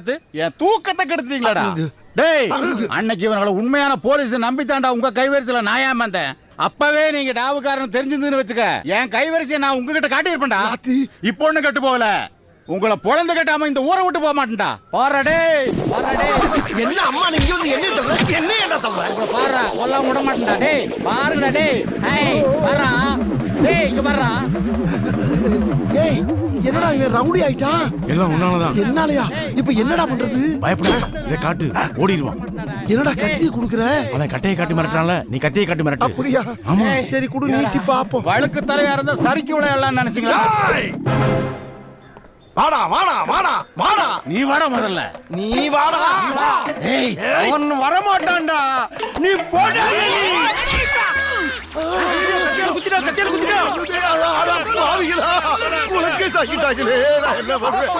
பார்த்து என் தூக்கத்தை கெடுத்தீங்களாடா. டேய், அன்னைக்கு இவங்களை உண்மையான போலீஸ் நம்பித்தாண்டா உங்க கைவரிசையில நான் ஏமாந்தேன். அப்பவே நீங்க டாவுக்காரன் தெரிஞ்சிருந்துன்னு வச்சுக்க, என் கைவரிசையை நான் உங்ககிட்ட காட்டியிருப்பேன்டா. இப்போ ஒண்ணு கெட்டு போகல, உங்களை பொழந்து கட்டாம இந்த ஊரை விட்டு போக மாட்டேன்டா. பாராடே என்ன அம்மா நீங்க வந்து என்ன சொல்ற? என்ன சொல்ற? பாரா கொல்ல விட மாட்டேன்டா. டேய் பாருடா. டேய் ஹேய் பாரா. டேய் இங்க பாரா. டேய் என்னடா இவன் ரவுடி ஆயிட்டான்? எல்லாம் உன்னாலதான். என்னாலயா? இப்போ என்னடா பண்றது? பயப்படாத, இதை காட்டு, ஓடிடுவான். என்னடா கத்தியை குடுக்குற? அவன் கட்டையை காட்டி மிரட்டான்ல, நீ கத்தியை காட்டி மிரட்டு. அப்படியா? ஆமா. சரி குடு, நீட்டி பாப்போம். வழுக்கு தலையா இருந்தா சறுக்கி விளையாடலாம் நினைச்சீங்களா? வாடா வாடா வாடா வாடா. நீ வாடா முதல்ல. நீ வாடா. டேய் அவன் வர மாட்டான்டா. நீ போடா. கத்தியில குத்திட்டா. உனக்கே சாக்கிட்டாங்களே, நான் என்ன பண்றேன்?